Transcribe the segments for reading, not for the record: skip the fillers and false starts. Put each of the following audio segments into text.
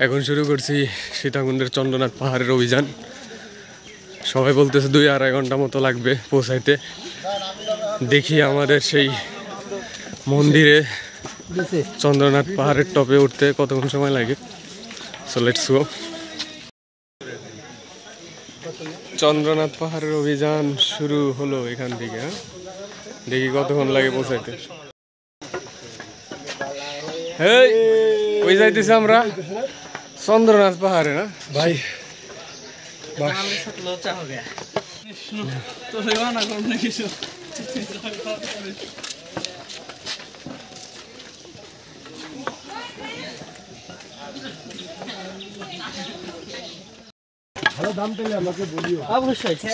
এখন শুরু করছি সীতাকুণ্ডের চন্দ্রনাথ পাহাড়ের অভিযান। সবাই বলতেছে 2-2.5 ঘন্টা মতো লাগবে পৌঁছাইতে। দেখি আমাদের সেই মন্দিরে চন্দ্রনাথ পাহাড়ের টপে উঠতে কতক্ষণ সময় লাগে। So let's go. চন্দ্রনাথ পাহাড়ের অভিযান শুরু হলো এখান থেকে। দেখি কতক্ষণ লাগে পৌঁছাইতে। এই কই যাইতেছি আমরা? চন্দ্রনাথ পাহাড়ে না ভাই।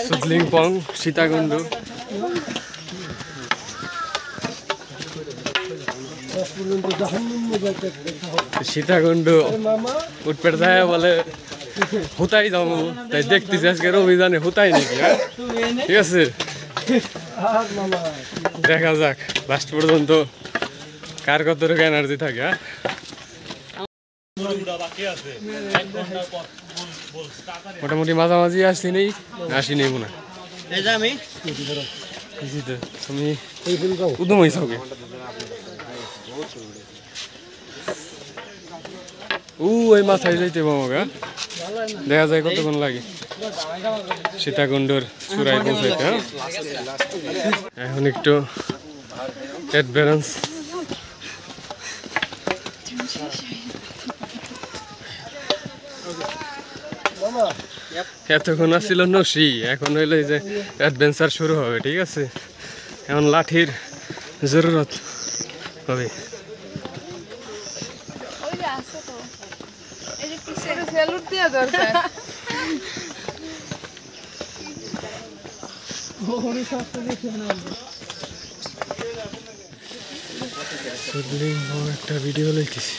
সুদলিংপং সীতাকুণ্ড। সীতাকুণ্ড উঠপেট যায় বলে হুতাই যাবো, তাই দেখতেছি আজকের অভিযানে হুতাই নাকি। ঠিক আছে, দেখা যাক লাস্ট পর্যন্ত কার কতটুকু এনার্জি থাকে। মোটামুটি মাঝামাঝি আসি নেই মনে হয়। তুমি উদম হয়েছ ওই মাথায় যাইতে বাবা। দেখা যায় কতক্ষণ লাগে সীতাকুণ্ডর চূড়ায় পৌঁছাইতে। এখন একটু অ্যাডভেন্স। এতক্ষণ আসছিল নসি, এখন হইলে যে অ্যাডভেঞ্চার শুরু হবে। ঠিক আছে, এখন লাঠির জরুরত হবে। একটা ভিডিও লইতেছি।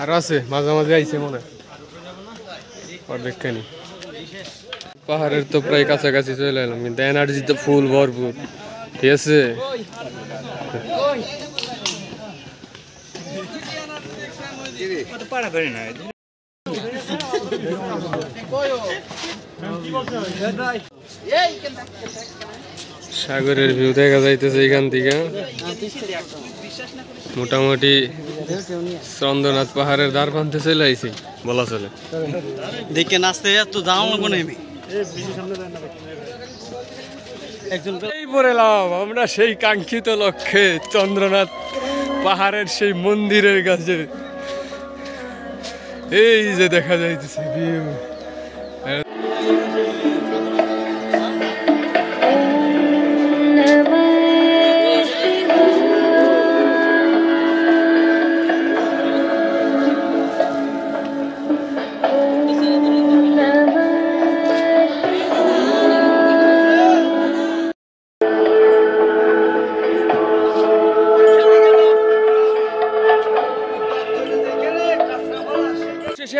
আর আছে মাঝামাঝি আইছে মনে অর্ধেকখানি। পাহাড়ের তো প্রায় কাছাকাছি চলে এলাম, কিন্তু এনার্জি তো ফুল ভরপুর। ঠিক আছে, সাগরের ভিউ দেখা যাইতেছে এখান থেকে। মোটামুটি চন্দ্রনাথ পাহাড়ের দ্বার প্রান্তে চলে আইছি বলা চলে। দেখে নাচতে তো যাও লাগবো না। এই পড়েলাম আমরা সেই কাঙ্ক্ষিত লক্ষ্যে, চন্দ্রনাথ পাহাড়ের সেই মন্দিরের কাছে। এই যে দেখা যাইতেছে ভিউ।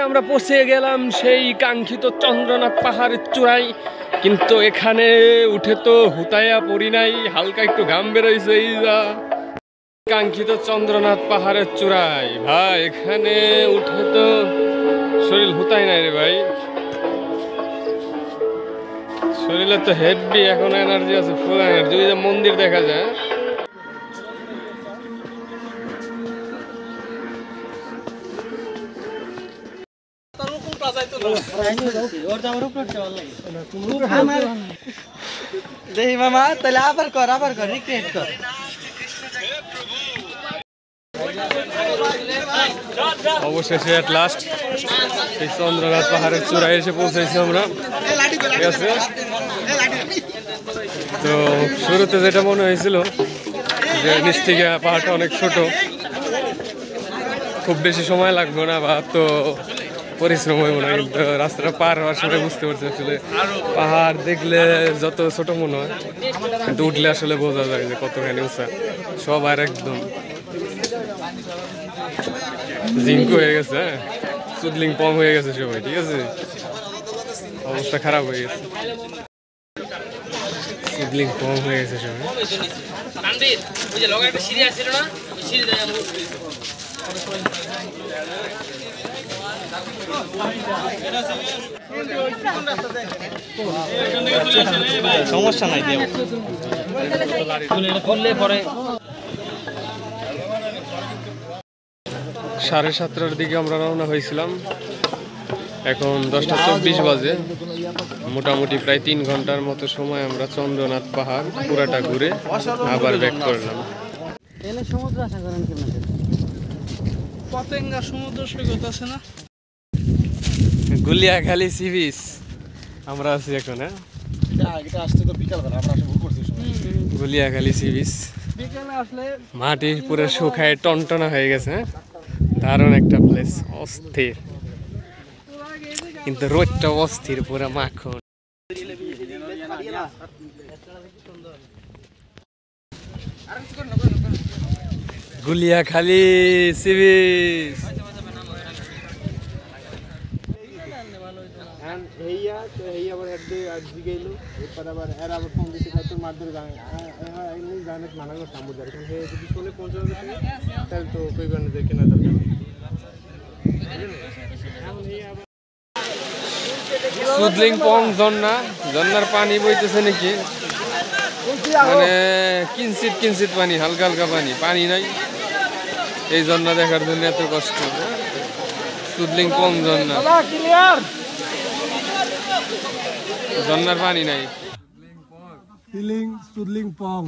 আমরা পৌঁছে গেলাম সেই কাঙ্ক্ষিত চন্দ্রনাথ পাহাড়ের চূড়ায়, কিন্তু এখানে উঠে তো হুতাইয়া পড়ি নাই, হালকা একটু ঘাম বেরোইছে। এই যা কাঙ্ক্ষিত চন্দ্রনাথ পাহাড়ের চূড়ায় ভাই, এখানে উঠে তো শরীর হুতাই নাই রে ভাই। শরীরে তো হেভি এখন এনার্জি আছে, ফুল এনার্জি। ওই যে মন্দির দেখা যায়। দেখি মামা, তাহলে আবার কর রিক্রিয়েট কর। অবশেষে এট লাস্ট এই চন্দ্রনাথ পাহাড়ের চূড়ায় এসে পৌঁছেছি আমরা। ঠিক আছে, তো শুরুতে যেটা মনে হয়েছিল যে নিচ থেকে পাহাড়টা অনেক ছোট, খুব বেশি সময় লাগবে না বা তো পরিশ্রম হইব না, কিন্তু রাস্তাটা পার হওয়ার সময় বুঝতে পারছি আসলে পাহাড় দেখলে যত ছোট মনে হয়, কিন্তু উঠলে আসলে বোঝা যায় যে কতখানি উঁচা। সব আর একদম জিঙ্কু হয়ে গেছে, হ্যাঁ সুদলিং পং হয়ে গেছে সবাই, ঠিক আছে অবস্থা খারাপ হয়ে গেছে, সুদলিং পং হয়ে গেছে সবাই। সমস্যা নাই দেব করলে পরে 7:30টার দিকে আমরা রওনা হয়েছিলাম, এখন 10:24 বাজে। মোটামুটি প্রায় 3 ঘন্টার মতো সময় আমরা চন্দ্রনাথ পাহাড় পুরাটা ঘুরে আবার ব্যাক করলাম। এনে সমুদ্র আশা করেন কেমন পতেঙ্গা সমুদ্র সৈকত আছে না, গুলিয়াখালী সি বিচ আমরা আছি এখন, হ্যাঁ গুলিয়াখালী সি বিচ। বিকেলে আসলে মাটি পুরো শুকায় টনটনা হয়ে গেছে, হ্যাঁ দারুণ একটা প্লেস, অস্থির, কিন্তু রোদটা অস্থির পুরো মাখন। গুলিয়াখালী সি বিচ সুদলিং পং ঝর্ণা, ঝর্ণার পানি বইতেছে নাকি, মানে কিঞ্চিত কিঞ্চিত পানি, হালকা হালকা পানি, পানি নাই। এই ঝর্ণা দেখার জন্য এত কষ্ট। সুদলিং পং ঝর্ণা, ঝর্ণার পানি নাই। সুদলিং পং